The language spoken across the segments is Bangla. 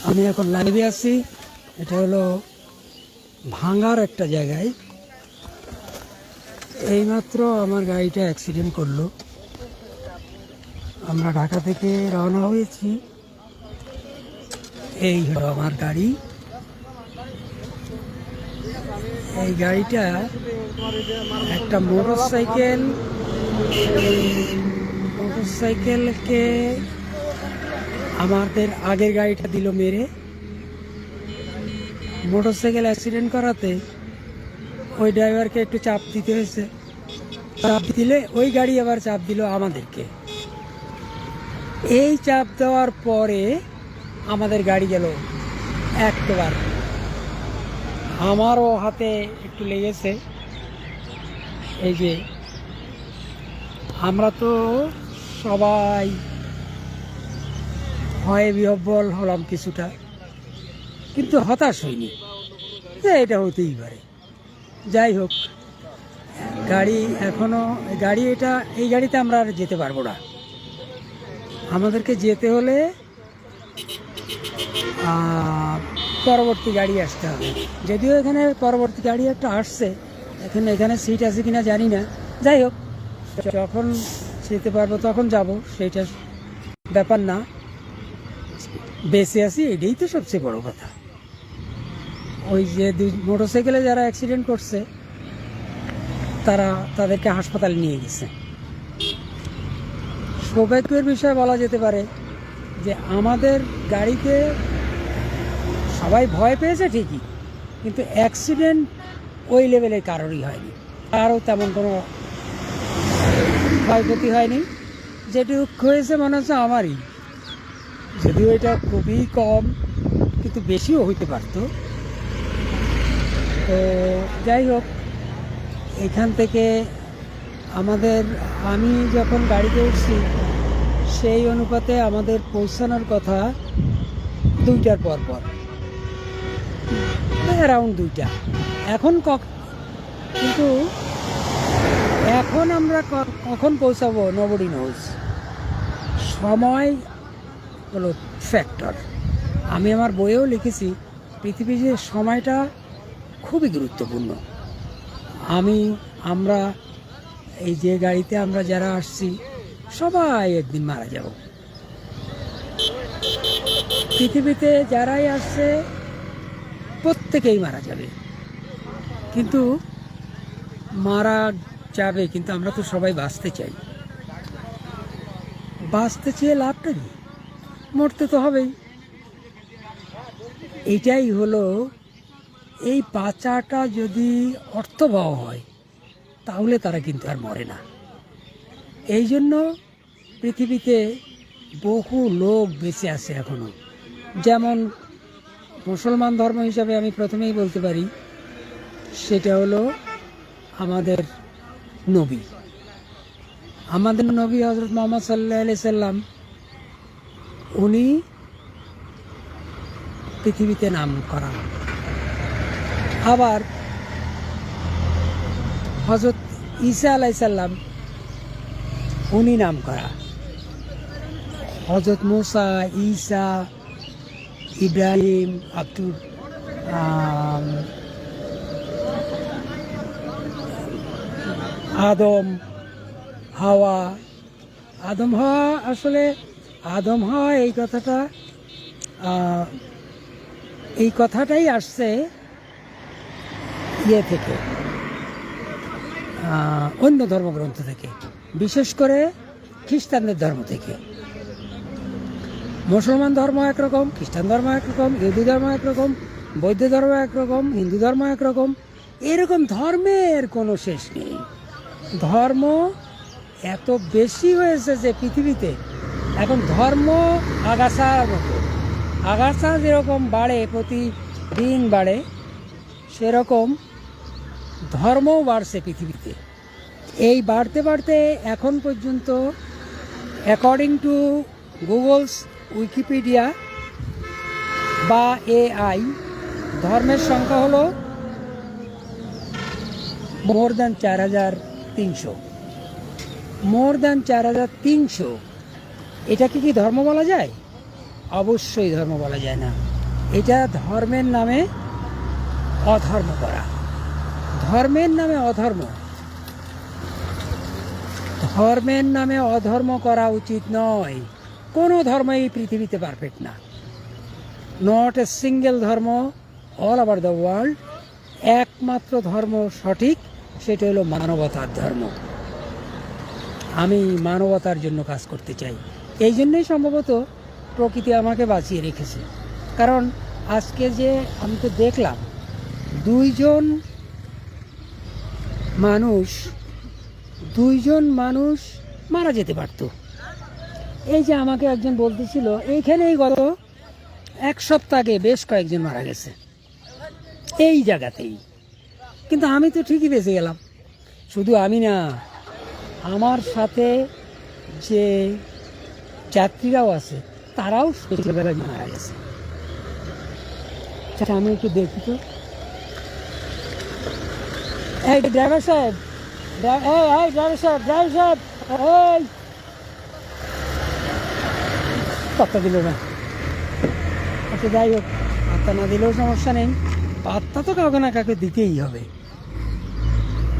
আমি এখন লাইভে আছি। এটা হলো ভাঙার একটা জায়গায়। এইমাত্র আমার গাড়িটা অ্যাক্সিডেন্ট করলো। আমরা ঢাকা থেকে রওনা হয়েছি। এই হলো আমার গাড়ি। এই গাড়িটা একটা মোটরসাইকেলকে আমাদের আগের গাড়িটা দিল মেরে। মোটরসাইকেল অ্যাক্সিডেন্ট করাতে ওই ড্রাইভারকে একটু চাপ দিতে হয়েছে। চাপ দিলে ওই গাড়ি আবার চাপ দিল আমাদেরকে। এই চাপ দেওয়ার পরে আমাদের গাড়ি গেল একবার। আমারও হাতে একটু লেগেছে। এই যে আমরা তো সবাই ভয়ে বিহ্বল হলাম কিছুটা, কিন্তু হতাশ হইনি যে এটা হতেই পারে। যাই হোক, এই গাড়িতে আমরা আর যেতে পারবো না। আমাদেরকে যেতে হলে পরবর্তী গাড়ি আসতে হবে। যদিও এখানে পরবর্তী গাড়ি একটা আসছে, এখানে সিট আছে কিনা জানি না। যাই হোক, যখন যেতে পারবো তখন যাব, সেইটা ব্যাপার না। বেঁচে আছি, এটাই তো সবচেয়ে বড় কথা। ওই যে মোটরসাইকেলে যারা অ্যাক্সিডেন্ট করছে তাদেরকে হাসপাতালে নিয়ে গেছে। সৌভাগ্যের বিষয় বলা যেতে পারে যে আমাদের গাড়িতে সবাই ভয় পেয়েছে ঠিকই, কিন্তু অ্যাক্সিডেন্ট ওই লেভেলে কারোরই হয়নি। কারও তেমন কোনো ক্ষয়ক্ষতি হয়নি। যেটুকু হয়েছে মনে হচ্ছে আমারই, যদিও এটা খুবই কম, কিন্তু বেশিও হইতে পারত। তো যাই হোক, এখান থেকে আমি যখন গাড়িতে উঠছি সেই অনুপাতে আমাদের পৌঁছানোর কথা 2টার পর অ্যারাউন্ড 2টা। কিন্তু এখন আমরা কখন পৌঁছাবো নোবডি নোজ। সময় হলো ফ্যাক্টর। আমি আমার বইয়েও লিখেছি, পৃথিবীর যে সময়টা খুবই গুরুত্বপূর্ণ। আমরা এই যে গাড়িতে আমরা যারা আসছি সবাই একদিন মারা যাব। পৃথিবীতে যারাই আসছে প্রত্যেকেই মারা যাবে, কিন্তু মারা যাবে, কিন্তু আমরা তো সবাই বাঁচতে চাই। বাঁচতে চেয়ে লাভটা কি? মরতে তো হবেই। এইটাই হলো, এই বাঁচাটা যদি অর্থবহ হয় তাহলে তারা কিন্তু আর মরে না। এই জন্য পৃথিবীতে বহু লোক বেঁচে আছে এখনো। যেমন মুসলমান ধর্ম হিসাবে আমি প্রথমেই বলতে পারি, সেটা হলো আমাদের নবী হযরত মুহাম্মদ সাল্লাল্লাহু আলাইহি সাল্লাম। উনি পৃথিবীতে নাম করা। আবার হযরত ঈসা আলাইহিস সালাম, উনি নাম করা। হযরত মুসা, ঈসা, ইব্রাহিম, আদম, হাওয়া। আদম হাওয়া এই কথাটাই আসছে থেকে, অন্য ধর্মগ্রন্থ থেকে, বিশেষ করে খ্রিস্টানদের ধর্ম থেকে। মুসলমান ধর্ম একরকম, খ্রিস্টান ধর্ম একরকম, ইহুদি ধর্ম একরকম, বৌদ্ধ ধর্ম একরকম, হিন্দু ধর্ম একরকম। এরকম ধর্মের কোনো শেষ নেই। ধর্ম এত বেশি হয়েছে যে পৃথিবীতে এখন ধর্ম আগাছার মতো। আগাছা যেরকম বাড়ে, প্রতিদিন বাড়ে, সেরকম ধর্মও বাড়ছে পৃথিবীতে। এই বাড়তে বাড়তে এখন পর্যন্ত অ্যাকর্ডিং টু গুগলস উইকিপিডিয়া বা AI, ধর্মের সংখ্যা হলো মোর দ্যান 4300। More than 4300। এটাকে কি ধর্ম বলা যায়? অবশ্যই ধর্ম বলা যায় না। এটা ধর্মের নামে অধর্ম করা। ধর্মের নামে অধর্ম, ধর্মের নামে অধর্ম করা উচিত নয়। কোনো ধর্ম এই পৃথিবীতে পারফেক্ট না। নট এ সিঙ্গেল ধর্ম অল ওভার দ্য ওয়ার্ল্ড। একমাত্র ধর্ম সঠিক, সেটা হলো মানবতার ধর্ম। আমি মানবতার জন্য কাজ করতে চাই। এই জন্যই সম্ভবত প্রকৃতি আমাকে বাঁচিয়ে রেখেছে। কারণ আজকে যে আমি তো দেখলাম দুইজন মানুষ মারা যেতে পারত। এই যে আমাকে একজন বলতেছিল এইখানেই গত এক সপ্তাহ আগে বেশ কয়েকজন মারা গেছে এই জায়গাতেই, কিন্তু আমি তো ঠিকই বেঁচে গেলাম। শুধু আমি না, আমার সাথে যে যাত্রীরাও আছে তারাও মারা গেছে। আমি একটু দেখি তো। এই ড্রাইভার সাহেব, ড্রাইভার সাহেব, এই পাত্তা দিল না। আচ্ছা যাই হোক, পাত্তা না দিলেও সমস্যা নেই, পাত্তা তো কাউকে না কাউকে দিতেই হবে,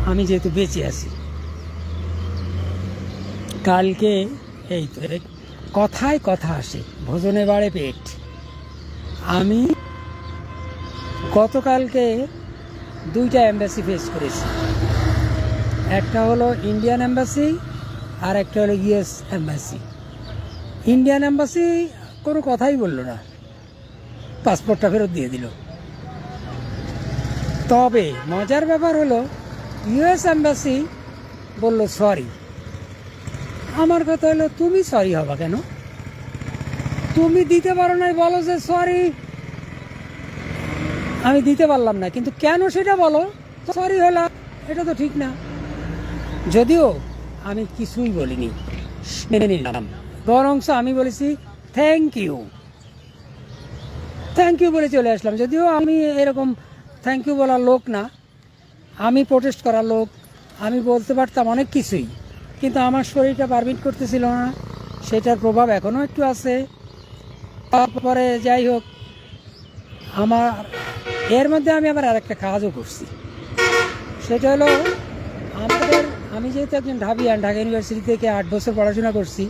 আমি যেহেতু বেঁচে আছি। কালকে এই তো কথায় কথা আসে, ভোজনে বাড়ে পেট। আমি গতকালকে দুইটা এম্বাসি ফেস করেছি। একটা হলো ইন্ডিয়ান এম্বাসি আর একটা হলো ইউএস এম্বাসি। ইন্ডিয়ান এম্বাসি কোনো কথাই বললো না, পাসপোর্টটা ফেরত দিয়ে দিল। তবে মজার ব্যাপার হলো ইউএস এম্বাসি বলল সরি। আমার কথা হলো, তুমি সরি হবা কেন? তুমি দিতে পারো নাই, বলো যে সরি আমি দিতে পারলাম না, কিন্তু কেন সেটা বলো। সরি হলাম, এটা তো ঠিক না। যদিও আমি কিছুই বলিনি, মেনে নিলাম, বরংস আমি বলেছি থ্যাংক ইউ বলে চলে আসলাম। যদিও আমি এরকম থ্যাংক ইউ বলার লোক না, আমি প্রোটেস্ট করার লোক। আমি বলতে পারতাম অনেক কিছুই, কিন্তু আমার শরীরটা পারমিট করতেছিল না, সেটার প্রভাব এখনও একটু আছে। তারপরে যাই হোক, আমার এর মধ্যে আমি আবার আরেকটা কাজও করছি। সেটা হলো আমি যেহেতু একজন ঢাবিয়ান, ঢাকা ইউনিভার্সিটি থেকে 8 বছর পড়াশোনা করছি।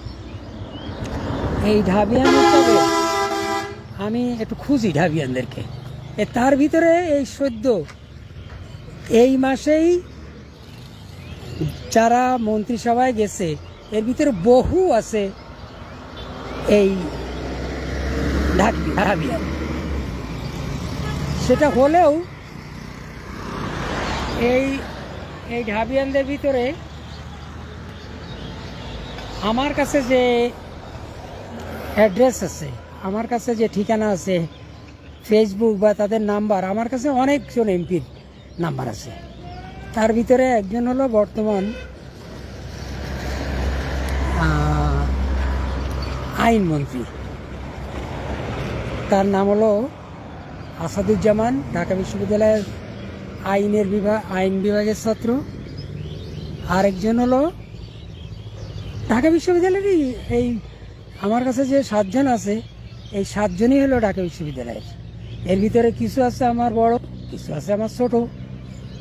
এই ঢাবিয়ান হিসাবে আমি একটু খুঁজি ঢাবিয়ানদেরকে। তার ভিতরে এই সদ্য এই মাসেই যারা মন্ত্রিসভায় গেছে, এর ভিতরে বহু আছে এই ঢাবিয়ান। সেটা হলেও এই ঢাবিয়ানদের ভিতরে আমার কাছে যে অ্যাড্রেস আছে, আমার কাছে যে ঠিকানা আছে, ফেসবুক বা তাদের নাম্বার, আমার কাছে অনেকজন এমপির নাম্বার আছে। তার ভিতরে একজন হলো বর্তমান আইনমন্ত্রী, তার নাম হলো আসাদুজ্জামান, ঢাকা বিশ্ববিদ্যালয়ের আইন বিভাগের ছাত্র। আরেকজন হলো ঢাকা বিশ্ববিদ্যালয়েরই, এই আমার কাছে যে 7 জন আছে, এই 7 জনই হলো ঢাকা বিশ্ববিদ্যালয়ের। এর ভিতরে কিছু আছে আমার বড়, কিছু আছে আমার ছোট।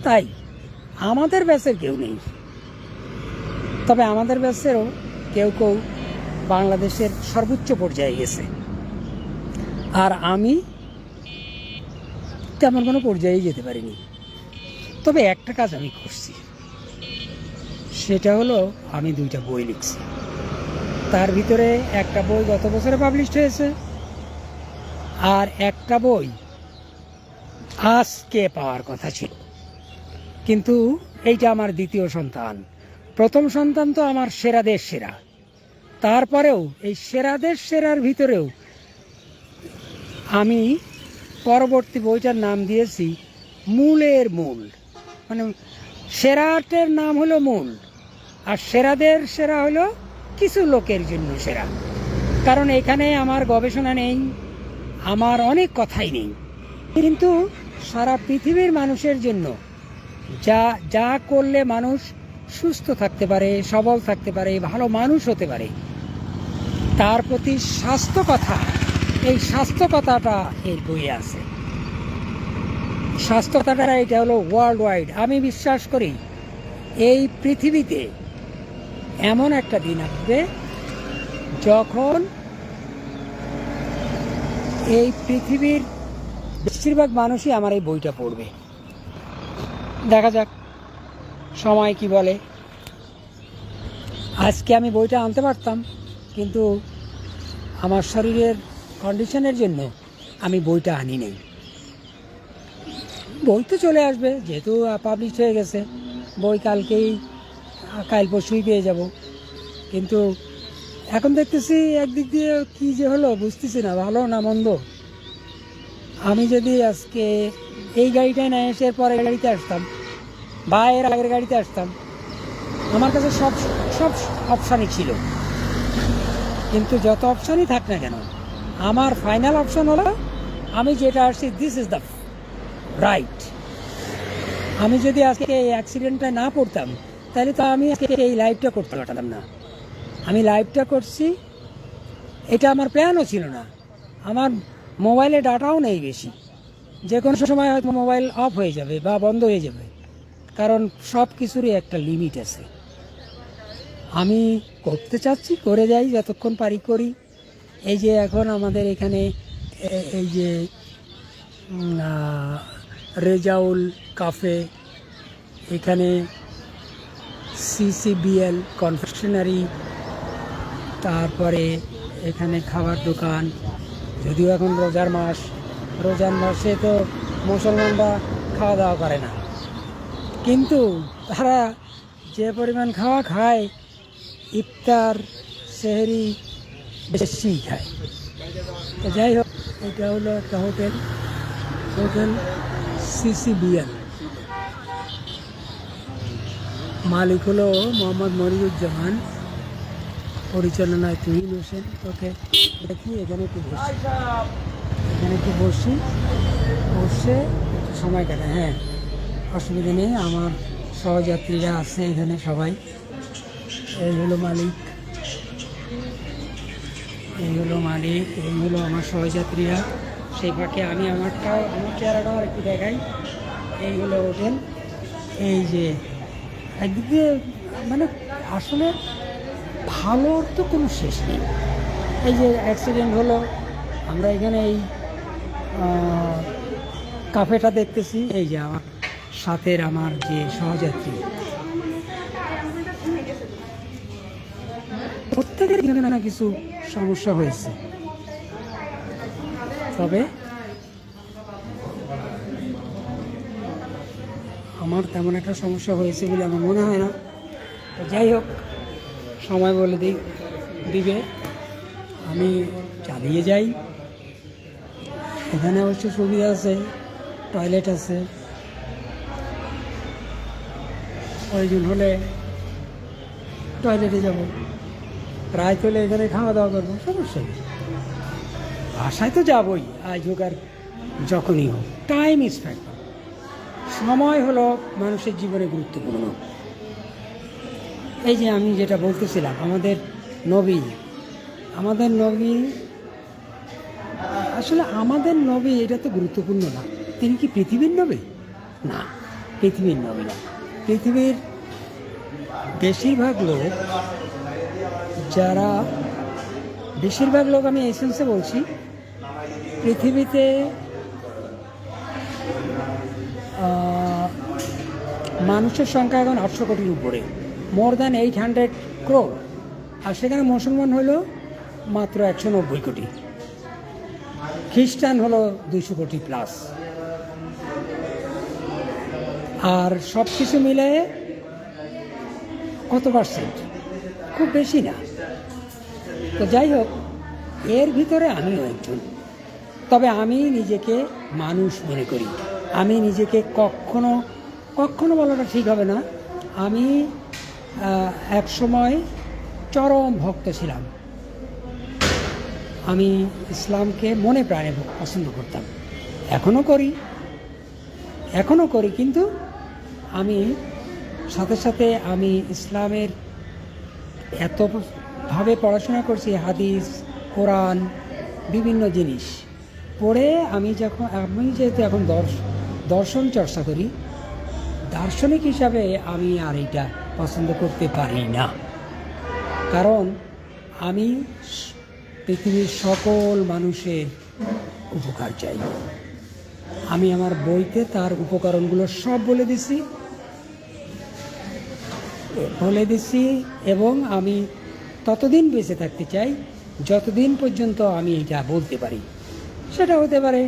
তাই আমাদের ব্যাচের কেউ নেই, তবে আমাদের ব্যাচেরও কেউ কেউ বাংলাদেশের সর্বোচ্চ পর্যায়ে গেছে, আর আমি তেমন কোনো পর্যায়ে যেতে পারিনি। তবে একটা কাজ আমি করছি, সেটা হলো আমি 2টা বই লিখছি। তার ভিতরে একটা বই গত বছরে পাবলিশড হয়েছে, আর একটা বই আজকে পাওয়ার কথা ছিল, কিন্তু এইটা আমার দ্বিতীয় সন্তান। প্রথম সন্তান তো আমার সেরাদের সেরা, তারপরেও এই সেরাদের সেরার ভিতরেও আমি পরবর্তী বইটার নাম দিয়েছি মূলের মূল। মানে সেরাটের নাম হলো মূল, আর সেরাদের সেরা হলো কিছু লোকের জন্য সেরা। কারণ এখানে আমার গবেষণা নেই, আমার অনেক কথাই নেই, কিন্তু সারা পৃথিবীর মানুষের জন্য যা করলে মানুষ সুস্থ থাকতে পারে, সবল থাকতে পারে, ভালো মানুষ হতে পারে, তার প্রতি স্বাস্থ্য কথা এই স্বাস্থ্য কথাটা এই বইয়ে আছে। স্বাস্থ্য কথাটা এটা হলো ওয়ার্ল্ড ওয়াইড। আমি বিশ্বাস করি এই পৃথিবীতে এমন একটা দিন আসবে যখন এই পৃথিবীর বেশিরভাগ মানুষই আমার এই বইটা পড়বে। দেখা যাক সময় কি বলে। আজকে আমি বইটা আনতে পারতাম, কিন্তু আমার শরীরের কন্ডিশনের জন্য আমি বইটা আনি নাই। বই তো চলে আসবে, যেহেতু পাবলিশ হয়ে গেছে, বই কাল পরশুই পেয়ে যাব। কিন্তু এখন দেখতেছি একদিক দিয়ে কী যে হলো বুঝতেছি না, ভালো না মন্দ। আমি যদি আজকে এই গাড়িটায় না এসে পরের গাড়িতে আসতাম বা এর আগের গাড়িতে আসতাম, আমার কাছে সব সব অপশানই ছিল। কিন্তু যত অপশানই থাক না কেন, আমার ফাইনাল অপশান হলো আমি যেটা আসছি, দিস ইজ দ্য রাইট। আমি যদি আজকে এই অ্যাক্সিডেন্টটা না পড়তাম, তাহলে তো আমি আজকে এই লাইভটা করতে পারতাম না। আমি লাইভটা করছি, এটা আমার প্ল্যানও ছিল না। আমার মোবাইলে ডাটাও নেই বেশি, যে কোনো সময় হয়তো মোবাইল অফ হয়ে যাবে বা বন্ধ হয়ে যাবে, কারণ সব কিছুরই একটা লিমিট আছে। আমি করতে চাচ্ছি, করে যাই, যতক্ষণ পারি করি। এই যে এখন আমাদের এখানে এই যে রেজাউল কাফে, এখানে CCBL কনফেকশনারি, তারপরে এখানে খাবার দোকান। যদিও এখন রোজার মাসে তো মুসলমানরা খাওয়া দাওয়া করে না, কিন্তু তারা যে পরিমাণ খাওয়া খায়, ইফতার সেহরি বেশি খায়। তো যাই হোক, এটা হলো একটা হোটেল CCBL। মালিক হলো মোহাম্মদ মনিরুজ্জামান, পরিচালনায় তুহিন হোসেন। ওকে দেখি এখানে একটু বসে একটু সময় কাটায়। হ্যাঁ, অসুবিধা নেই, আমার সহযাত্রীরা আছে এখানে সবাই। এই হলো মালিক, এই হলো আমার সহযাত্রীরা। সেই ফাঁকে আমি আমার চেহারাটাও একটু দেখাই। এই হলো হোটেল। এই যে একদিক দিয়ে মানে আসলে ভালোর তো কোনো শেষ নেই। এই যে অ্যাক্সিডেন্ট হলো, আমরা এখানে এই কাফেটা দেখতেছি। এই যে আমার সাথের আমার যে সহযাত্রী, প্রত্যেকের এখানে না কিছু সমস্যা হয়েছে, তবে আমার তেমন একটা সমস্যা হয়েছে বলে আমার মনে হয় না। তো যাই হোক, সময় বলে দিবে, আমি চালিয়ে যাই। এখানে অবশ্য সুবিধা আছে, টয়লেট আছে, প্রয়োজন হলে টয়লেটে যাব, রাত হলে এখানে খাওয়া দাওয়া করবো, সমস্যা নেই। বাসায় তো যাবই, আজ হোক আর যখনই হোক। Time is factor. সময় হলো মানুষের জীবনে গুরুত্বপূর্ণ। এই যে আমি যেটা বলতেছিলাম, আমাদের নবী আসলে আমাদের নবী এটা তো গুরুত্বপূর্ণ না। তিনি কি পৃথিবীর নবী? না, পৃথিবীর নবী না। পৃথিবীর বেশিরভাগ লোক, আমি এই সেন্সে বলছি, পৃথিবীতে মানুষের সংখ্যা এখন 800 কোটির উপরে, মোর দ্যান 800 crore। আর সেখানে মুসলমান হলো মাত্র 190 কোটি, খ্রিস্টান হলো 200 কোটি প্লাস। আর সব কিছু মিলে কত %? খুব বেশি না। তো যাই হোক, এর ভিতরে আমিও একজন। তবে আমি নিজেকে মানুষ মনে করি। আমি নিজেকে কখনো বলাটা ঠিক হবে না, আমি এক সময় চরম ভক্ত ছিলাম। আমি ইসলামকে মনে প্রাণে পছন্দ করতাম, এখনও করি। কিন্তু আমি সাথে আমি ইসলামের এতভাবে পড়াশোনা করছি, হাদিস, কোরআন, বিভিন্ন জিনিস পড়ে আমি যেহেতু এখন দর্শন চর্চা করি, দার্শনিক হিসাবে আমি আর এটা পছন্দ করতে পারি না। কারণ আমি পৃথিবীর সকল মানুষের উপকার চাই। আমি আমার বইতে তার উপকরণগুলো সব বলে দিছি এবং আমি ততদিন বেঁচে থাকতে চাই যতদিন পর্যন্ত আমি এটা বলতে পারি। সেটা হতে পারে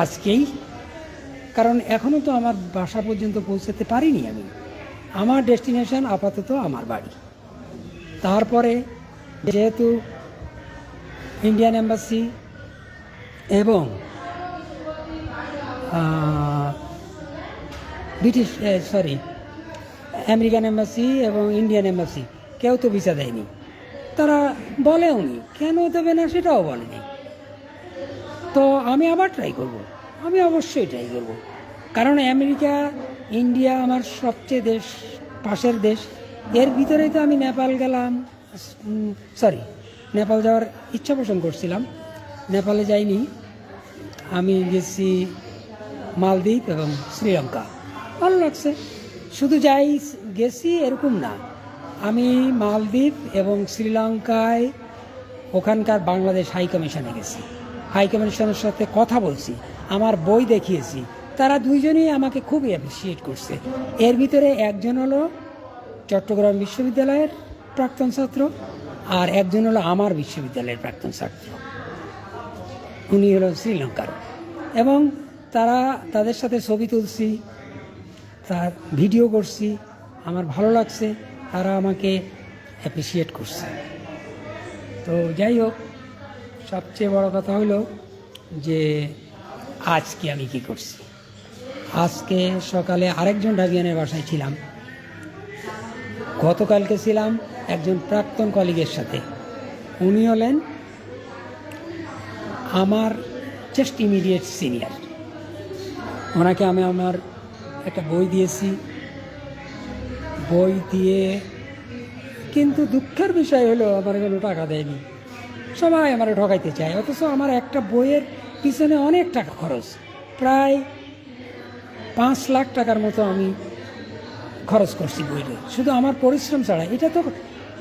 আজকেই, কারণ এখনও তো আমার বাসা পর্যন্ত পৌঁছাতে পারিনি। আমার ডেস্টিনেশন আপাতত আমার বাড়ি। তারপরে যেহেতু ইন্ডিয়ান এম্বাসি এবং আমেরিকান এম্বাসি এবং ইন্ডিয়ান এম্বাসি কেউ তো ভিসা দেয়নি, তারা বলেও নি কেন দেবে না সেটাও বলেনি। তো আমি আবার ট্রাই করব, আমি অবশ্যই ট্রাই করব। কারণ আমেরিকা, ইন্ডিয়া আমার সবচেয়ে পাশের দেশ। এর ভিতরেই তো আমি নেপাল গেলাম, নেপাল যাওয়ার ইচ্ছা পোষণ করছিলাম, নেপালে যাইনি। আমি গেছি মালদ্বীপ এবং শ্রীলঙ্কা, ভালো লাগছে। শুধু গেছি এরকম না, আমি মালদ্বীপ এবং শ্রীলঙ্কায় ওখানকার বাংলাদেশ হাই কমিশনে গেছি, হাই কমিশনের সাথে কথা বলছি, আমার বই দেখিয়েছি। তারা দুইজনই আমাকে খুবই অ্যাপ্রিসিয়েট করছে। এর ভিতরে একজন হলো চট্টগ্রাম বিশ্ববিদ্যালয়ের প্রাক্তন ছাত্র, আর একজন হলো আমার বিশ্ববিদ্যালয়ের প্রাক্তন ছাত্র, উনি হলো শ্রীলঙ্কার। এবং তাদের সাথে ছবি তুলছি, তার ভিডিও করছি, আমার ভালো লাগছে, তারা আমাকে অ্যাপ্রিসিয়েট করছে। তো যাই হোক, সবচেয়ে বড় কথা হলো যে আজকে আমি কি করছি। আজকে সকালে আরেকজন ঢাবিয়ানের বাসায় ছিলাম, গতকালকে ছিলাম একজন প্রাক্তন কলিগের সাথে। উনি হলেন আমার জাস্ট ইমিডিয়েট সিনিয়র। ওনাকে আমি আমার একটা বই দিয়েছি, বই দিয়ে কিন্তু দুঃখের বিষয় হলো আমার কোনো টাকা দেয়নি। সবাই আমার ঠকাইতে চায়, অথচ আমার একটা বইয়ের পিছনে অনেক টাকা খরচ, প্রায় 5 লাখ টাকার মতো আমি খরচ করছি বইটা, শুধু আমার পরিশ্রম ছাড়া। এটা তো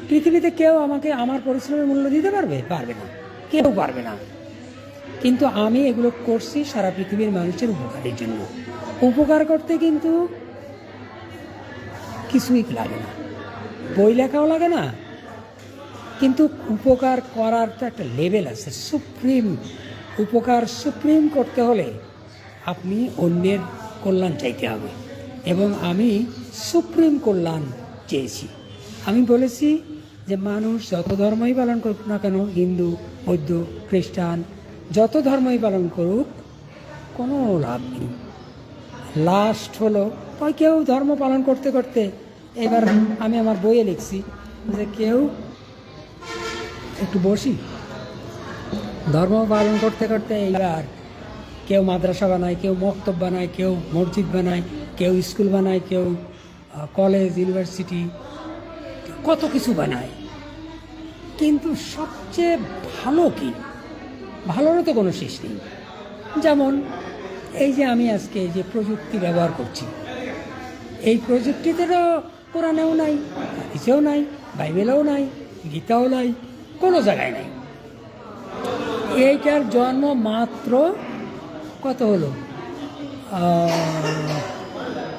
পৃথিবীতে কেউ আমাকে আমার পরিশ্রমের মূল্য দিতে পারবে না, কেউ পারবে না। কিন্তু আমি এগুলো করছি সারা পৃথিবীর মানুষের উপকারের জন্য। উপকার করতে কিন্তু কিছুই লাগে না, বই লেখাও লাগে না, কিন্তু উপকার করার তো একটা লেভেল আছে। সুপ্রিম করতে হলে আপনি অন্যের কল্যাণ চাইতে হবে, এবং আমি সুপ্রিম কল্যাণ চেয়েছি। আমি বলেছি যে মানুষ যত ধর্মই পালন করুক না কেন, হিন্দু, বৌদ্ধ, খ্রিস্টান, যত ধর্মই পালন করুক, কোনো লাভ নেই। লাস্ট হলো কেউ ধর্ম পালন করতে করতে, এবার আমি আমার বইয়ে লিখছি যে কেউ একটু বসি, ধর্ম পালন করতে করতে এইবার কেউ মাদ্রাসা বানায়, কেউ মক্তব বানায়, কেউ মসজিদ বানায়, কেউ স্কুল বানায়, কেউ কলেজ, ইউনিভার্সিটি, কত কিছু বানায়। কিন্তু সবচেয়ে ভালো কি, ভালোরও তো কোনো শেষ নেই। যেমন এই যে আমি আজকে যে প্রযুক্তি ব্যবহার করছি, এই প্রযুক্তিতে তো কোরআনেও নাই, হাদিসেও নাই, বাইবেলেও নাই, গীতাও নাই, কোনো জায়গায় নাই। এইটার জন্ম মাত্র কত হলো,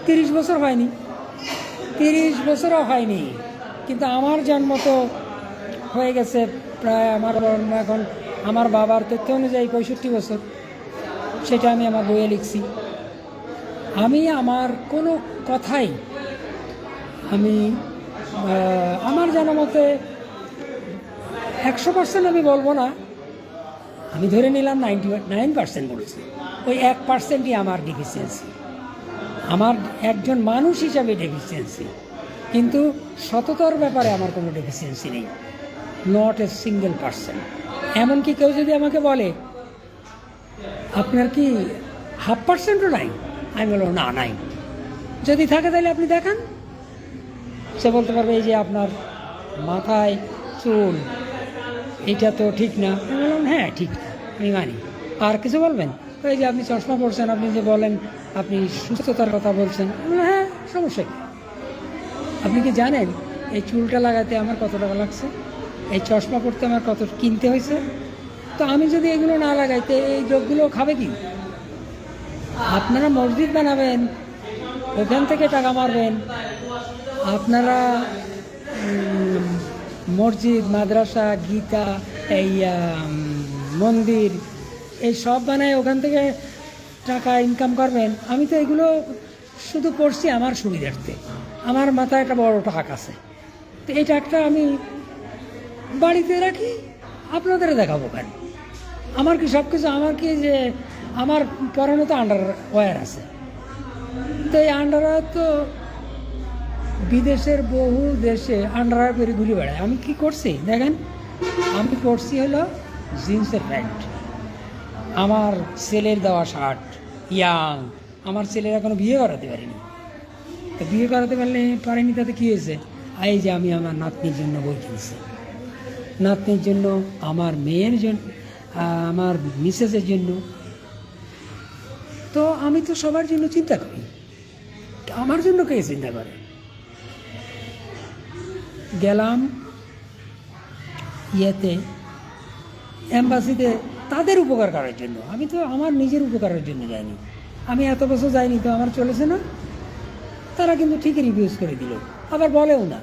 30 বছর হয়নি, 30 বছরও হয়নি। কিন্তু আমার জন্ম তো হয়ে গেছে প্রায়, আমার জন্ম এখন আমার বাবার তথ্য অনুযায়ী 65 বছর। সেটা আমি আমার বইয়ে লিখছি। আমি আমার কোনো কথাই আমার জানা মতে 100% আমি বলবো না, আমি ধরে নিলাম 99% বলেছি। ওই 1%ই আমার ডেফিসিয়েন্সি, আমার একজন মানুষ হিসাবে ডেফিসিয়েন্সি। কিন্তু সততার ব্যাপারে আমার কোনো ডেফিসিয়েন্সি নেই, নট এ সিঙ্গেল পার্সেন্ট। এমনকি কেউ যদি আমাকে বলে আপনার কি 0.5%ও নাই, আমি বলবো না, নাই। যদি থাকে তাহলে আপনি দেখান। সে বলতে পারবে এই যে আপনার মাথায় চুল, এটা তো ঠিক না। আমি বললাম হ্যাঁ ঠিক, আমি মানি। আর কিছু বলবেন? ওই যে আপনি চশমা পরছেন, আপনি যে বলেন আপনি সুস্থতার কথা বলছেন। আমি বললাম, হ্যাঁ সমস্যা কি? আপনি কি জানেন এই চুলটা লাগাতে আমার কত টাকা লাগছে, এই চশমা পরতে আমার কত কিনতে হয়েছে? তো আমি যদি এগুলো না লাগাইতে এই লোকগুলো খাবে কি? আপনারা মসজিদ বানাবেন, ওখান থেকে টাকা মারবেন। আপনারা মসজিদ, মাদ্রাসা, গীতা, এই মন্দির, এই সব বানায় ওখান থেকে টাকা ইনকাম করবেন। আমি তো এগুলো শুধু করছি আমার সুবিধার্থে। আমার মাথায় একটা বড় টাক আছে, তো এই টাকটা আমি বাড়িতে রাখি, আপনাদের দেখাবো কেন? আমার কি সব কিছু, আমার কি যে আমার পরানো তো আন্ডারওয়্যার আছে, তো এই আন্ডারওয়্যার তো বিদেশের বহু দেশে আন্ডারওয়্যার পরে ঘুরে বেড়ায়। আমি কি করছি দেখেন, আমি করছি হলো জিন্সের প্যান্ট, আমার ছেলের দেওয়া শার্ট, ইয়াং। আমার ছেলের এখনো বিয়ে করাতে পারিনি, তো বিয়ে করাতে পারিনি তাতে কী হয়েছে? এই যে আমি আমার নাতনির জন্য বই কিনছি, নাতনির জন্য, আমার মেয়ের জন্য, আমার মিসেসের জন্য। তো আমি তো সবার জন্য চিন্তা করি, আমার জন্য কে চিন্তা করে? গেলাম ইয়েতে, এম্বাসিতে, তাদের উপকার করার জন্য। আমি তো আমার নিজের উপকারের জন্য যাইনি। আমি এত বছর যাইনি, তো আমার চলেছে না? তারা কিন্তু ঠিকই রিভিউজ করে দিল, আবার বলেও না।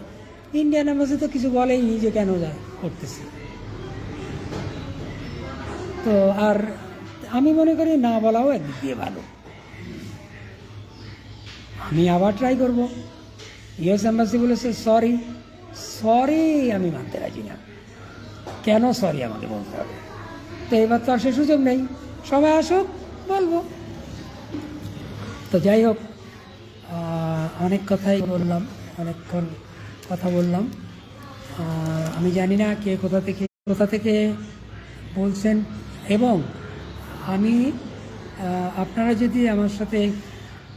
ইন্ডিয়ান এম্বাসি তো কিছু বলেই নি যে কেন যায় করতেছে। তো আর আমি মনে করি না বলাও একদিক দিয়ে ভালো। আমি আবার ট্রাই করব। ইউএস এম্বাসি বলেছে সরি, সরি আমি মানতে রাজি না। কেন সরি আমাকে বলতে হবে? তো এবার তো আর সে সুযোগ নেই, সবাই আসুক বলবো। তো যাই হোক, অনেক কথাই বললাম, অনেকক্ষণ কথা বললাম। আমি জানি না কে কোথা থেকে বলছেন, এবং আমি আপনারা যদি আমার সাথে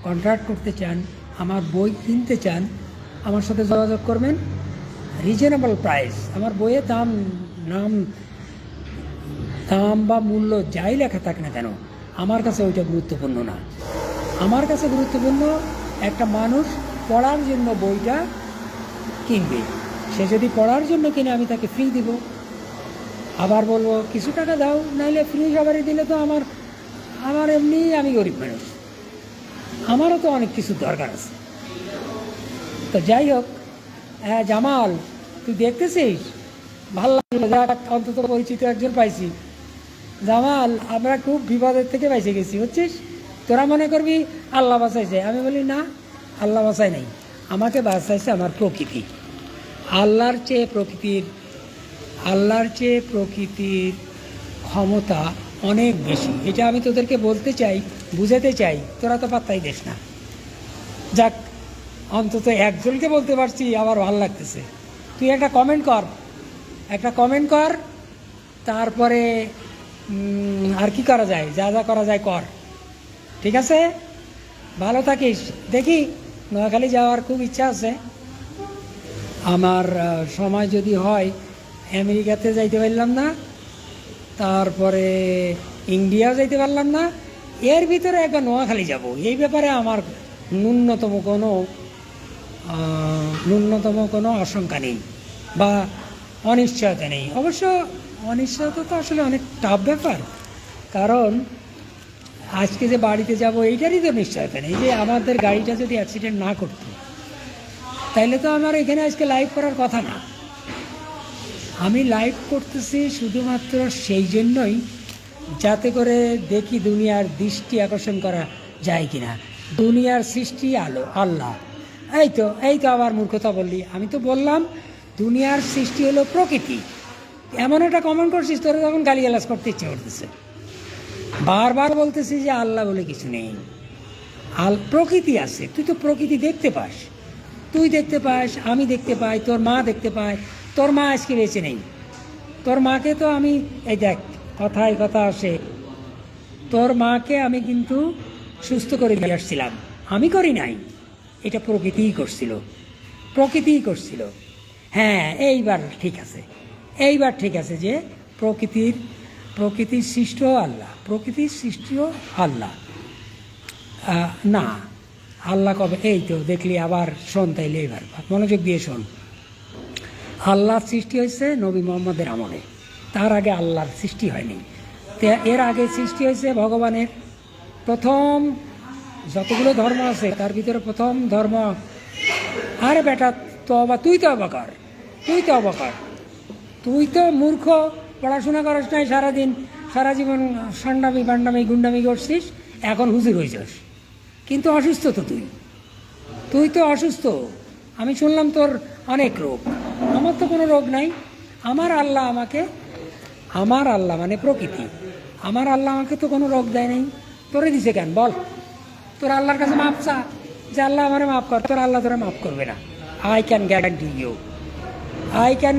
কন্ট্রাক্ট করতে চান, আমার বই কিনতে চান, আমার সাথে যোগাযোগ করবেন। রিজনেবল প্রাইস, আমার বইয়ের দাম বা মূল্য যাই লেখা থাক না কেন, আমার কাছে ওইটা গুরুত্বপূর্ণ না। আমার কাছে গুরুত্বপূর্ণ একটা মানুষ পড়ার জন্য বইটা কিনবে। সে যদি পড়ার জন্য কিনে, আমি তাকে ফ্রি দিব। আবার বলবো কিছু টাকা দাও, নাইলে ফ্রি সবারই দিলে তো আমার এমনি, আমি গরিব মানুষ, আমারও তো অনেক কিছু দরকার আছে। তো যাই হোক, হ্যাঁ জামাল, তুই দেখতেছিস, ভালো লাগলো, অন্তত পরিচিত একজন পাইছি। জামাল, আমরা খুব বিপদের থেকে বেঁচে গেছি, বুঝছিস? তোরা মনে করবি আল্লাহ বাঁচাইছে, আমি বলি না, আল্লাহ বাঁচাই নাই, আমাকে বাঁচাইছে আমার প্রকৃতি। আল্লাহর চেয়ে প্রকৃতির ক্ষমতা অনেক বেশি। এটা আমি তোদেরকে বলতে চাই, বুঝাতে চাই, তোরা তো পাত্তাই দিস না। যাক, অন্তত একজনকে বলতে পারছি, আবার ভালো লাগতেছে। তুই একটা কমেন্ট কর, তারপরে আর কি করা যায়, যা যা করা যায় কর, ঠিক আছে? ভালো থাকিস। দেখি, নোয়াখালী যাওয়ার খুব ইচ্ছা আছে আমার, সময় যদি হয়। আমেরিকাতে যাইতে পারলাম না, তারপরে ইন্ডিয়াও যাইতে পারলাম না, এর ভিতরে একবার নোয়াখালী যাব। এই ব্যাপারে আমার ন্যূনতম কোনো আশঙ্কা নেই বা অনিশ্চয়তা নেই। অবশ্য অনিশ্চয়তা তো আসলে অনেক টাফ ব্যাপার, কারণ আজকে যে বাড়িতে যাব এইটারই তো নিশ্চয়তা নেই যে আমাদের গাড়িটা যদি অ্যাক্সিডেন্ট না করতো, তাইলে তো আমার এখানে আজকে লাইভ করার কথা না। আমি লাইভ করতেছি শুধুমাত্র সেই জন্যই, যাতে করে দেখি দুনিয়ার দৃষ্টি আকর্ষণ করা যায় কিনা। দুনিয়ার সৃষ্টি আল্লাহ। এই তো আবার মূর্খতা বললি। আমি তো বললাম দুনিয়ার সৃষ্টি হলো প্রকৃতি। এমন একটা কমেন্ট করছিস, তোরা তখন গালিগালাজ করতে ইচ্ছে করতেছে। বারবার বলতেছি যে আল্লাহ বলে কিছু নেই, প্রকৃতি আছে। তুই তো প্রকৃতি দেখতে পাস, তুই দেখতে পাস, আমি দেখতে পাই, তোর মা দেখতে পায়। তোর মা আজকে বেঁচে নেই, তোর মাকে তো আমি, এই দেখ কথা আসে, তোর মাকে আমি কিন্তু সুস্থ করে দিয়ে আসছিলাম, আমি করি নাই, এটা প্রকৃতিই করছিল। হ্যাঁ, এইবার ঠিক আছে, এইবার ঠিক আছে যে প্রকৃতির সৃষ্টিও আল্লাহ, প্রকৃতির সৃষ্টিও আল্লাহ। না, আল্লাহ কবে? এই তো দেখলি, আবার শোন, তাইলে এবার মনোযোগ দিয়ে শোন। আল্লাহর সৃষ্টি হয়েছে নবী মোহাম্মদের আমলে, তার আগে আল্লাহর সৃষ্টি হয়নি। এর আগে সৃষ্টি হয়েছে ভগবানের। প্রথম যতগুলো ধর্ম আছে তার ভিতরে প্রথম ধর্ম, আরে বেটা তওবা, তুই তওবা কর, তুই তো মূর্খ, পড়াশোনা করিস নাই, সারা জীবন সান্ডামি বান্ডামি গুন্ডামি করছিস, এখন হুজুর হয়েছিস, কিন্তু অসুস্থ তো তুই তো অসুস্থ। আমি শুনলাম তোর অনেক রোগ, আমার তো কোনো রোগ নাই। আমার আল্লাহ মানে প্রকৃতি, আমার আল্লাহ আমাকে তো কোনো রোগ দেয় নাই, তোরে দিছে কেন বল? তোর আল্লাহর কাছে মাপ চা যে আল্লাহ আমারে মাফ কর, তোর আল্লাহ তোরা মাফ করবে না। আই ক্যান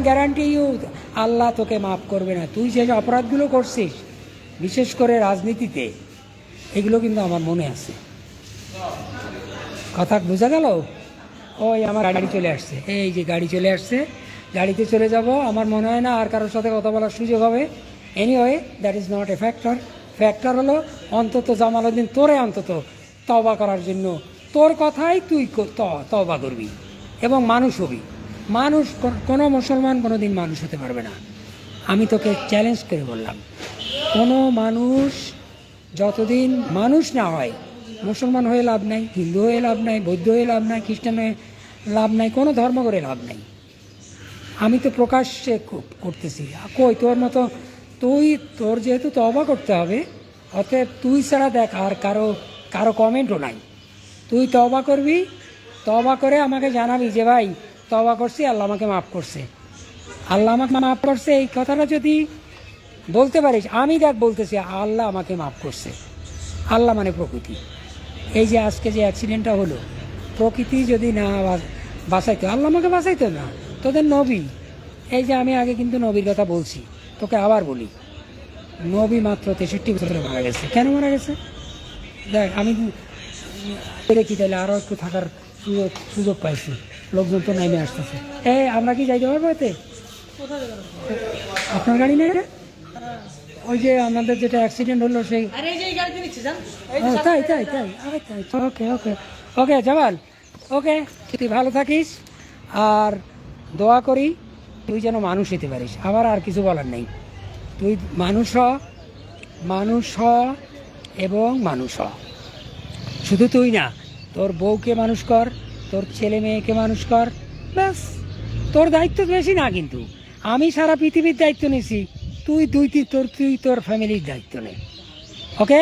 গ্যারান্টি ইউ আল্লাহ তোকে মাফ করবে না। তুই যে অপরাধগুলো করছিস, বিশেষ করে রাজনীতিতে, এগুলো কিন্তু আমার মনে আছে। কথা বোঝা গেল? ওই আমার গাড়ি চলে আসছে, এই যে গাড়ি চলে আসছে, গাড়িতে চলে যাব। আমার মনে হয় না আর কারোর সাথে কথা বলার সুযোগ হবে। Anyway, that is not a factor হলো অন্তত জামালউদ্দিন তোরে অন্তত তওবা করার জন্য, তোর কথাই তুই তওবা করবি এবং মানুষ হবি। কোনো মুসলমান কোনো দিন মানুষ হতে পারবে না। আমি তোকে চ্যালেঞ্জ করে বললাম, কোনো মানুষ যতদিন মানুষ না হয়, মুসলমান হয়ে লাভ নাই, হিন্দু হয়ে লাভ নাই, বৌদ্ধ হয়ে লাভ নাই, খ্রিস্টান হয়ে লাভ নাই, কোনো ধর্ম করে লাভ নাই। আমি তো প্রকাশ্যে করতেছি, কই তোর মতো তোর যেহেতু তওবা করতে হবে, অতএব তুই ছাড়া দেখ আর কারো কমেন্টও নাই। তুই তওবা করবি, তওবা করে আমাকে জানাবি যে ভাই তওবা করছি, আল্লাহ আমাকে মাফ করছে, এই কথাটা যদি বলতে পারিস, আমি দেখ বলতেছি আল্লাহ আমাকে মাফ করছে। আল্লাহ মানে প্রকৃতি। এই যে আজকে যে অ্যাক্সিডেন্টটা হলো, প্রকৃতি যদি না বাঁচাইতো, আল্লাহ আমাকে বাঁচাইতো না, তোদের নবী। এই যে আমি আগে কিন্তু নবীর কথা বলছি, তোকে আবার বলি, নবী মাত্র 63 বছরে মারা গেছে। কেন মারা গেছে? দেখ, আমি কি তাহলে আরও একটু থাকার সুযোগ পাইছি, লোকজন তো নেমে আসতেছে। আমরা কি যাইতে পারবো এতে? আপনার গাড়ি নেই? ওই যে আমাদের যেটা অ্যাক্সিডেন্ট হলো সেই, তাই ওকে জামাল, ওকে, তুই ভালো থাকিস, আর দোয়া করি তুই যেন মানুষ হতে পারিস। আমার আর কিছু বলার নেই। তুই মানুষ হ এবং মানুষ হ। শুধু তুই না, তোর বউকে মানুষ কর, তোর ছেলে মেয়েকে মানুষ কর, ব্যাস। তোর দায়িত্ব বেশি না, কিন্তু আমি সারা পৃথিবীর দায়িত্ব নিয়েছি, তুই তোর ফ্যামিলির দায়িত্ব নে। ওকে,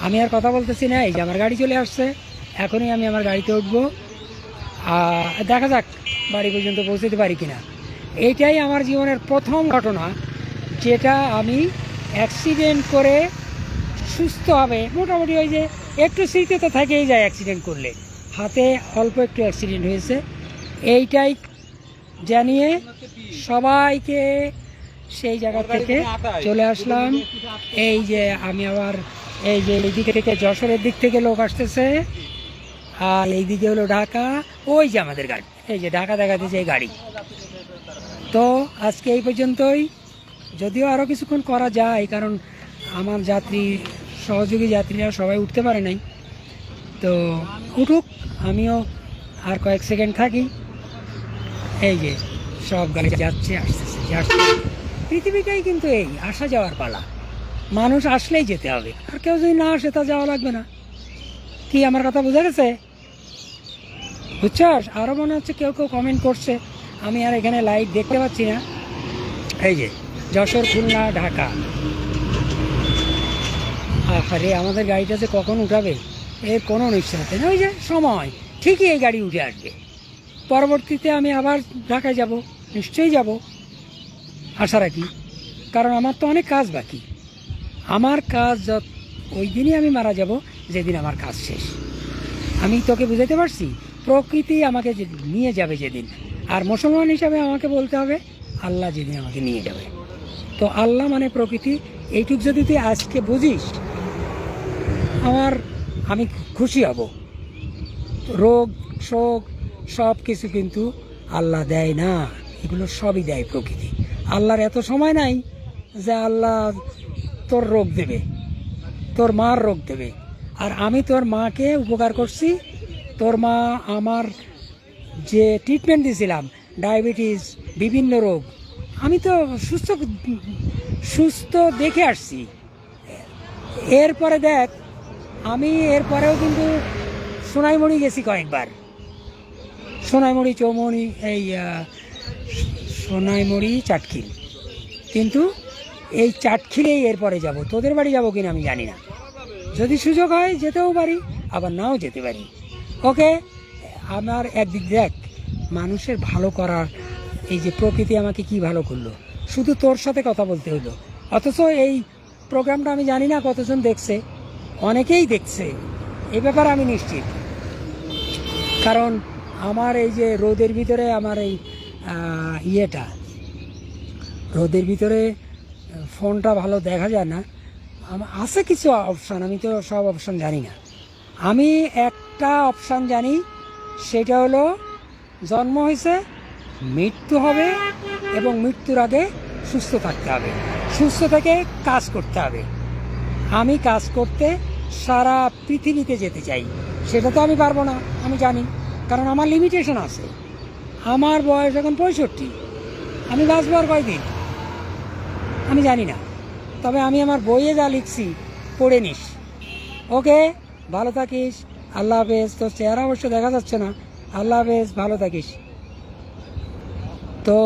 আমি আর কথা বলতেছি না। এই যে আমার গাড়ি চলে আসছে, এখনই আমি আমার গাড়িতে উঠবো। দেখা যাক বাড়ি পর্যন্ত পৌঁছতে পারি কিনা। এইটাই আমার জীবনের প্রথম ঘটনা, যেটা আমি অ্যাক্সিডেন্ট করে সুস্থ হবে। মোটামুটি ওই যে একটু স্মৃতি তো থেকেই যায় অ্যাক্সিডেন্ট করলে, হাতে অল্প একটু অ্যাক্সিডেন্ট হয়েছে। এইটাই জানিয়ে সবাইকে সেই জায়গা থেকে চলে আসলাম। এই যে আমি আবার এই যে এই দিক থেকে যশোরের দিক থেকে লোক আসতেছে, আর এই দিকে হলো ঢাকা। ওই যে আমাদের গাড়ি, এই যে ঢাকা দেখাতে যে গাড়ি। তো আজকে এই পর্যন্তই, যদিও আরও কিছুক্ষণ করা যায়, কারণ আমার সহযোগী যাত্রীরা সবাই উঠতে পারে নাই। তো উঠুক, আমিও আর কয়েক সেকেন্ড থাকি। এই যে সব গাড়ি যাচ্ছে আসছে। পৃথিবীটাই কিন্তু এই আসা যাওয়ার পালা, মানুষ আসলেই যেতে হবে, আর কেউ যদি না আসে তা যাওয়া লাগবে না। কি আমার কথা বোঝা গেছে? বুঝছস? আরও মনে হচ্ছে কেউ কমেন্ট করছে, আমি আর এখানে লাইট দেখতে পাচ্ছি না। এই যে যশোর, খুলনা, ঢাকা। আরে আমাদের গাড়িটা যে কখন উঠাবে এর কোনো নিশ্চয়তা নেই। ওই যে সময় ঠিকই এই গাড়ি উঠে আসবে। পরবর্তীতে আমি আবার ঢাকায় যাব, নিশ্চয়ই যাব, আশা রাখি। কারণ আমার তো অনেক কাজ বাকি। আমার কাজ ওই দিনই আমি মারা যাব যেদিন আমার কাজ শেষ। আমি তোকে বুঝাইতে পারছি? প্রকৃতি আমাকে নিয়ে যাবে যেদিন, আর মুসলমান হিসাবে আমাকে বলতে হবে আল্লাহ যেদিন আমাকে নিয়ে যাবে। তো আল্লাহ মানে প্রকৃতি, এইটুক যদি তুই আজকে বুঝিস, আমি খুশি হব। রোগ শোক সব কিছু কিন্তু আল্লাহ দেয় না, এগুলো সবই দেয় প্রকৃতি। আল্লাহর এত সময় নাই যে আল্লাহ তোর রোগ দেবে, তোর মার রোগ দেবে। আর আমি তোর মাকে উপকার করছি। তোর মা আমার যে ট্রিটমেন্ট দিয়েছিলাম, ডায়াবেটিস, বিভিন্ন রোগ, আমি তো সুস্থ সুস্থ দেখে আসছি। এরপরে দেখ, আমি এরপরেও কিন্তু সোনাইমুড়ি গেছি কয়েকবার, সোনাইমুড়ি, চৌমুড়ি, এই সোনাইমুড়ি, চাটখিল। কিন্তু এই চাটখিলেই এরপরে যাব। তোদের বাড়ি যাব কিনা আমি জানি না, যদি সুযোগ হয় যেতেও পারি, আবার নাও যেতে পারি। ওকে, আমার একদিক দেখ, মানুষের ভালো করার এই যে প্রকৃতি আমাকে কি ভালো করলো, শুধু তোর সাথে কথা বলতে হলো। অথচ এই প্রোগ্রামটা আমি জানি না কতজন দেখছে, অনেকেই দেখছে এ ব্যাপারে আমি নিশ্চিত। কারণ আমার এই যে রোদের ভিতরে আমার এই রোদের ভিতরে ফোনটা ভালো দেখা যায় না। আছে কিছু অপশান, আমি তো সব অপশান জানি না। আমি একটা অপশান জানি, সেটা হলো জন্ম হয়েছে, মৃত্যু হবে, এবং মৃত্যুর আগে সুস্থ থাকতে হবে, সুস্থ থেকে কাজ করতে হবে। আমি কাজ করতে সারা পৃথিবীতে যেতে চাই। সেটা তো আমি পারবো না, আমি জানি, কারণ আমার লিমিটেশন আছে। আমার বয়স এখন 65, আমি বাঁচবো আর কয়দিন আমি জানি না। তবে আমি আমার বইয়ে যা লিখছি পড়ে নিস। ওকে, ভালো থাকিস, আল্লাহ হাফেজ। তোর চেহারা অবশ্য দেখা যাচ্ছে না। আল্লাহ হাফেজ, ভালো থাকিস। তো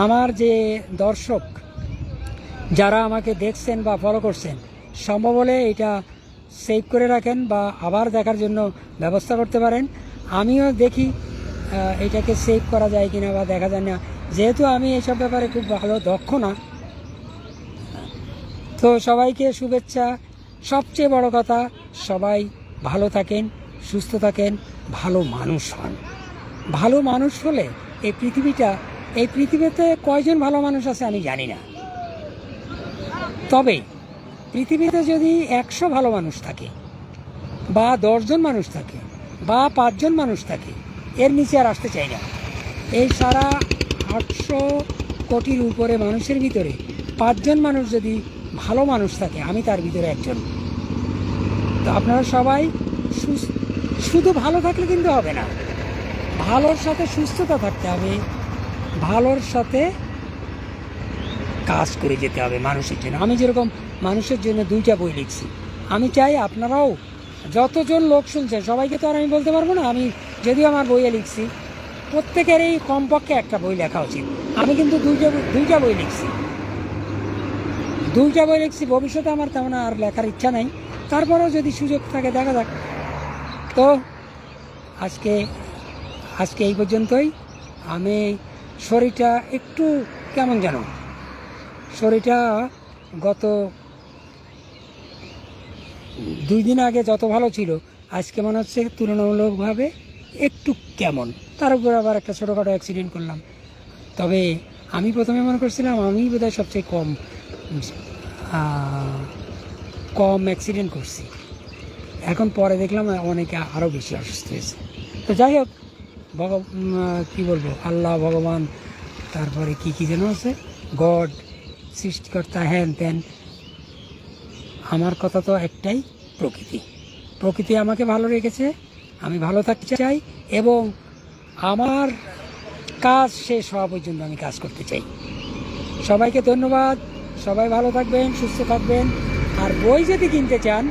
আমার যে দর্শক যারা আমাকে দেখছেন বা ফলো করছেন, সম্ভব হলে এটা সেভ করে রাখেন বা আবার দেখার জন্য ব্যবস্থা করতে পারেন। আমিও দেখি এটাকে সেভ করা যায় কিনা বা দেখা যায় না, যেহেতু আমি এইসব ব্যাপারে খুব ভালো দক্ষ না। তো সবাইকে শুভেচ্ছা। সবচেয়ে বড় কথা, সবাই ভালো থাকেন, সুস্থ থাকেন, ভালো মানুষ হন। ভালো মানুষ হলে এই পৃথিবীতে কয়জন ভালো মানুষ আছে আমি জানি না। তবে পৃথিবীতে যদি 100 ভালো মানুষ থাকে, বা 10 জন মানুষ থাকে, বা 5 জন মানুষ থাকে, এর নিচে আর আসতে চাই না। এই সারা 800 কোটির উপরে মানুষের ভিতরে 5 জন মানুষ যদি ভালো মানুষ থাকে, আমি তার ভিতরে একজন। তো আপনারা সবাই শুধু ভালো থাকলে কিন্তু হবে না, ভালোর সাথে সুস্থতা থাকতে হবে, ভালোর সাথে কাজ করে যেতে হবে মানুষের জন্য। আমি যেরকম মানুষের জন্য 2টা বই লিখছি, আমি চাই আপনারাও, যতজন লোক শুনছেন সবাইকে তো আর আমি বলতে পারবো না। আমি যদিও আমার বইয়ে লিখছি, প্রত্যেকেরই কমপক্ষে একটা বই লেখা উচিত। আমি কিন্তু দুইটা বই লিখছি, ভবিষ্যতে আমার তেমন আর লেখার ইচ্ছা নাই, তারপরেও যদি সুযোগ থাকে দেখা যাক। তো আজকে এই পর্যন্তই। আমি শরীরটা একটু কেমন যেন, শরীরটা গত 2 দিন আগে যত ভালো ছিল, আজকে মনে হচ্ছে তুলনামূলকভাবে একটু কেমন। তার উপর আবার একটা ছোটোখাটো অ্যাক্সিডেন্ট করলাম। তবে আমি প্রথমে মনে করছিলাম আমি বোধহয় সবচেয়ে কম অ্যাক্সিডেন্ট করছি। এখন পরে দেখলাম অনেকে আরও বেশি অসুস্থ হয়েছে। তো যাই হোক, কী বলবো, আল্লাহ, ভগবান, তারপরে কি যেন আছে, গড, সৃষ্টিকর্তা, হ্যান ত্যান। আমার কথা তো একটাই, প্রকৃতি আমাকে ভালো রেখেছে, আমি ভালো থাকতে চাই, এবং আমার কাজ শেষ হওয়া পর্যন্ত আমি কাজ করতে চাই। সবাইকে ধন্যবাদ। সবাই ভালো থাকবেন, সুস্থ থাকবেন। আর বই যদি কিনতে চান,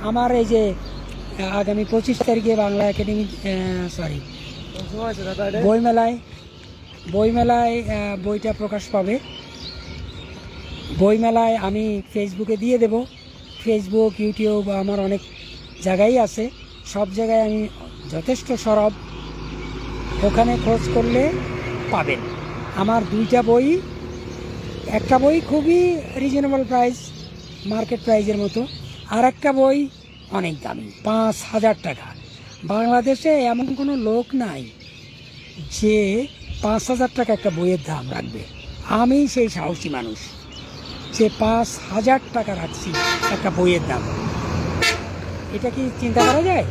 আমার এই যে আগামী 25 তারিখে বাংলা একাডেমি বইমেলায় বইটা প্রকাশ পাবে। বইমেলায় আমি ফেসবুকে দিয়ে দেব। ফেসবুক, ইউটিউব আমার অনেক জায়গায় আছে, সব জায়গায় আমি যথেষ্ট সরব, ওখানে খোঁজ করলে পাবেন। আমার 2টা বই, একটা বই খুবই রিজনেবল প্রাইস, মার্কেট প্রাইসের মতো, আর একটা বই অনেক দামি, 5,000 টাকা। বাংলাদেশে এমন কোনো লোক নাই যে 5,000 টাকা একটা বইয়ের দাম রাখবে। আমি সেই সাহসী মানুষ যে 5,000 টাকা রাখছি একটা বইয়ের দাম। এটা কি চিন্তা করা যায়?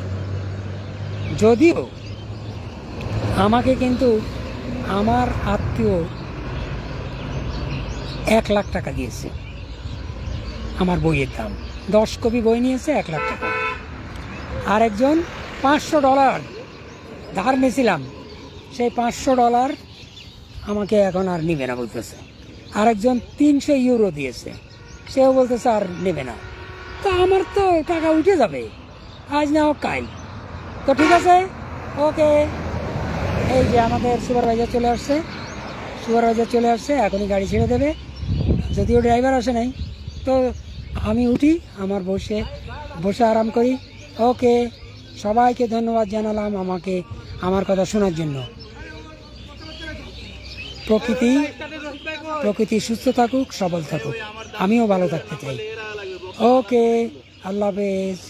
যদিও আমাকে কিন্তু আমার আত্মীয় 1 লাখ টাকা দিয়েছে আমার বইয়ের দাম। 10 কপি বই নিয়েছে 1 লাখ টাকা। আর একজন $500 ধার নিয়েছিলাম, সেই $500 আমাকে এখন আর নেবে না বলতেছে। আরেকজন 300 ইউরো দিয়েছে, সেও বলতেছে আর নেবে না। তো আমার তো টাকা উঠে যাবে আজ না হোক কাল। তো ঠিক আছে, ওকে। এই যে আমাদের সুপারভাইজার চলে আসছে, এখনই গাড়ি ছেড়ে দেবে। যদিও ড্রাইভার আসে নাই, তো আমি উঠি, আমার বসে আরাম করি। ওকে, সবাইকে ধন্যবাদ জানালাম আমাকে আমার কথা শোনার জন্য। প্রকৃতি সুস্থ থাকুক, সবল থাকুক, আমিও ভালো থাকতে চাই। ওকে, আল্লাহ হাফেজ।